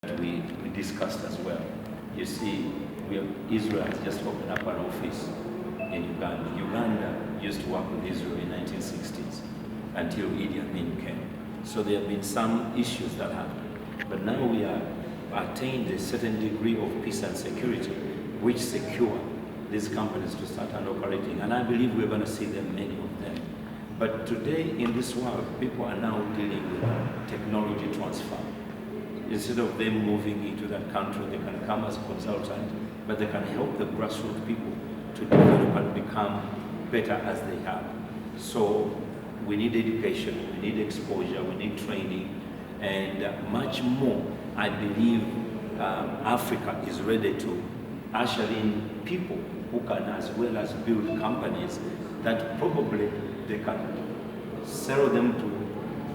we discussed as well. You see, Israel has just opened up an office in Uganda. Uganda used to work with Israel in 1960s until Idi Amin came. So there have been some issues that happened. But now we have attained a certain degree of peace and security, which secure these companies to start and operating. And I believe we're going to see them, many of them. But today in this world, people are now dealing with technology transfer. Instead of them moving into that country, they can come as a consultant, but they can help the grassroots people to develop and become better as they have. So we need education, we need exposure, we need training, and much more. I believe Africa is ready to usher in people who can as well as build companies that probably they can sell them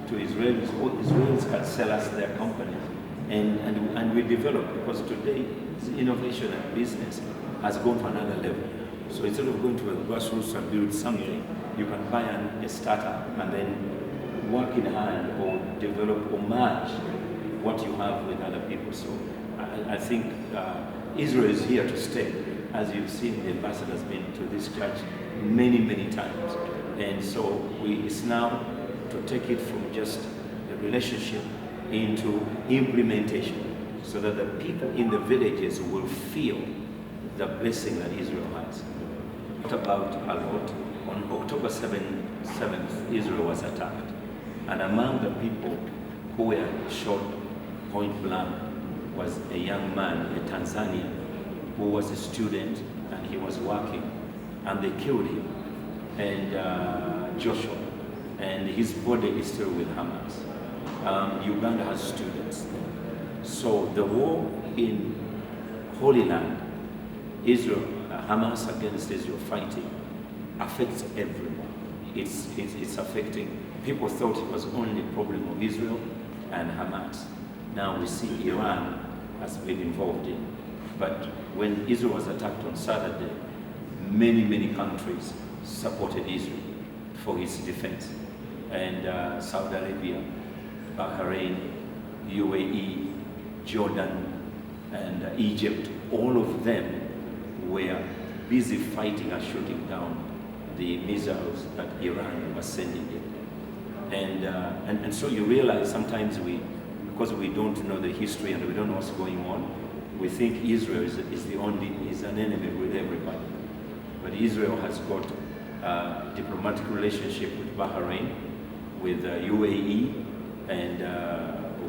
to Israelis, or Israelis can sell us their companies. And we develop, because today innovation and business has gone to another level. So instead of going to a grassroots and build something, you can buy a startup and then work in hand or develop or merge what you have with other people. So I think Israel is here to stay. As you've seen, the ambassador has been to this church many, many times. And so it's now to take it from just a relationship into implementation, so that the people in the villages will feel the blessing that Israel has. What about a lot? On October 7th, Israel was attacked. And among the people who were shot point blank was a young man, a Tanzanian, who was a student and he was working, and they killed him, and Joshua, and his body is still with Hamas. Uganda has students. So the war in Holy Land, Israel, Hamas against Israel fighting, affects everyone. It's affecting. People thought it was only a problem of Israel and Hamas. Now we see Iran has been involved in. But when Israel was attacked on Saturday, many, many countries supported Israel for its defense. And Saudi Arabia, Bahrain, UAE, Jordan, and Egypt, all of them were busy fighting and shooting down the missiles that Iran was sending in. And so you realize sometimes because we don't know the history and we don't know what's going on, we think Israel is an enemy with everybody. But Israel has got a diplomatic relationship with Bahrain, with UAE, and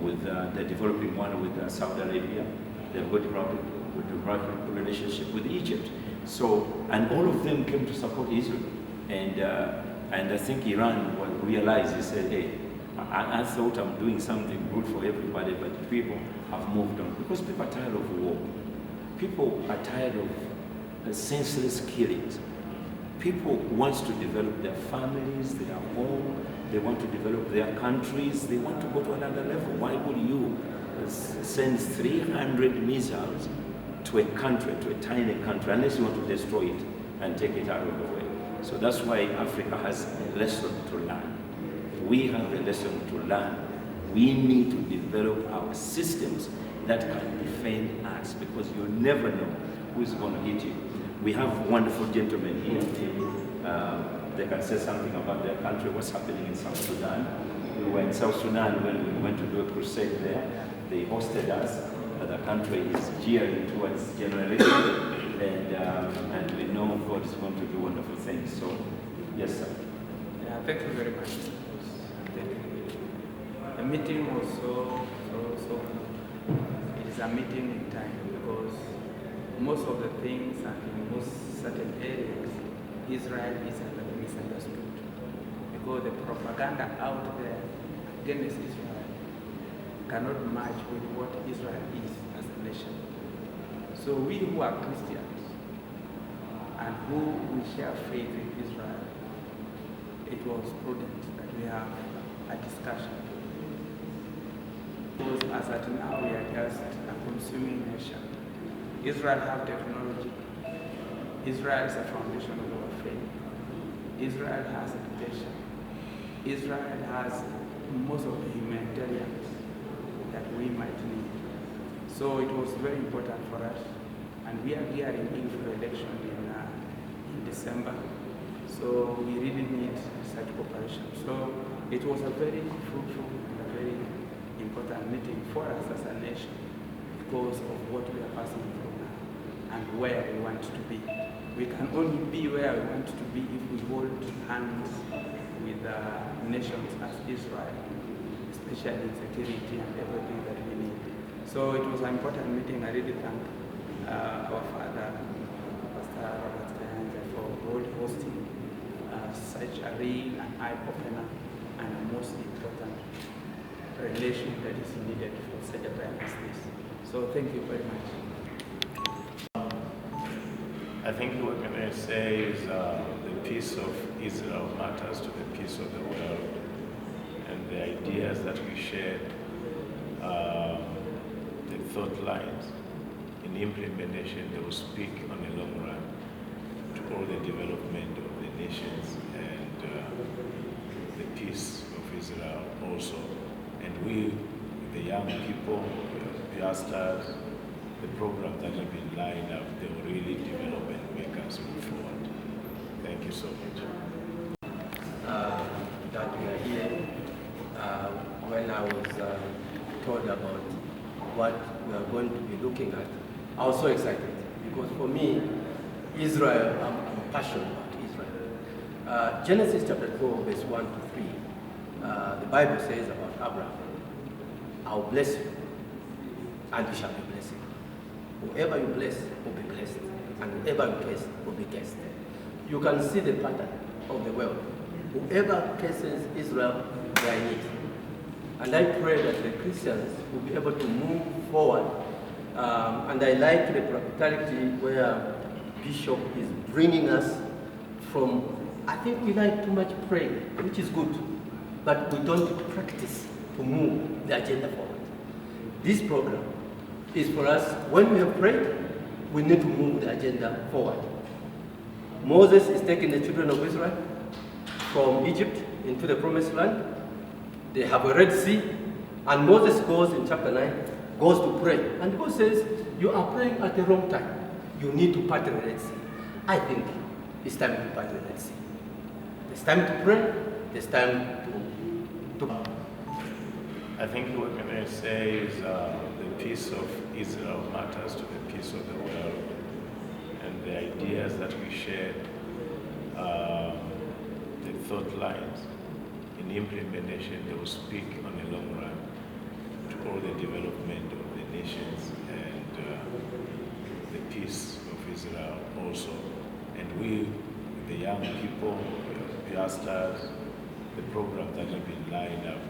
with the developing one with Saudi Arabia. They've got a diplomatic relationship with Egypt. So, and all of them came to support Israel. And I think Iran realized, he said, hey, I thought I'm doing something good for everybody, but people have moved on. Because people are tired of war. People are tired of senseless killings. People want to develop their families, their home, they want to develop their countries, they want to go to another level. Why would you send 300 missiles to a country, to a tiny country, unless you want to destroy it and take it out of the way? So that's why Africa has a lesson to learn. We have a lesson to learn. We need to develop our systems that can defend us, because you never know who's going to hit you. We have wonderful gentlemen here. They can say something about their country, what's happening in South Sudan. We were in South Sudan when we went to do a crusade there. They hosted us. The country is gearing towards general election, and we know God is going to do wonderful things. So, yes, sir. Yeah, thank you very much. The meeting was so. It is a meeting in time, because most of the things and in most certain areas, Israel is misunderstood, because the propaganda out there against Israel cannot match with what Israel is as a nation. So we who are Christians and who we share faith in Israel, it was prudent that we have a discussion. Because as at now we are just a consuming nation. Israel have technology. Israel is a foundation of our faith. Israel has education. Israel has most of the humanitarians that we might need. So it was very important for us. And we are gearing in for election in December. So we really need such cooperation. So it was a very fruitful and a very important meeting for us as a nation because of what we are passing through now and where we want to be. We can only be where we want to be if we hold hands with nations as Israel, especially in security and everything that we need. So it was an important meeting. I really thank our father, Pastor Kayanja, for hosting such a real and eye-opener and a most important relation that is needed for such a time as this. So thank you very much. I think what we're going to say is the peace of Israel matters to the peace of the world, and the ideas that we shared, the thought lines, in implementation, they will speak on the long run to all the development of the nations and the peace of Israel also. And we, the young people, the pastors, the programs that have been lined up, they will really develop and make us move forward. Thank you so much. That we are here. When I was told about what we are going to be looking at, I was so excited because for me, Israel, I'm passionate about Israel. Genesis chapter 4, verse 1 to 3, the Bible says about Abraham, I will bless you and you shall be blessed. Whoever you bless will be blessed, and whoever you curse will be cursed. You can see the pattern of the world. Whoever curses Israel, they are in it. And I pray that the Christians will be able to move forward. And I like the practicality where Bishop is bringing us from, I think we like too much praying, which is good, but we don't practice to move the agenda forward. This program is for us, when we have prayed, we need to move the agenda forward. Moses is taking the children of Israel from Egypt into the promised land. They have a Red Sea, and Moses goes in chapter 9, goes to pray. And God says, you are praying at the wrong time. You need to part the Red Sea. I think it's time to part the Red Sea. It's time to pray. It's time to I think what we're going to say is the peace of Israel matters to the peace of the world, and the ideas that we shared, the thought lines, in implementation, they will speak on the long run to all the development of the nations and the peace of Israel also. And we, the young people, the pastors, the programs that have been lined up,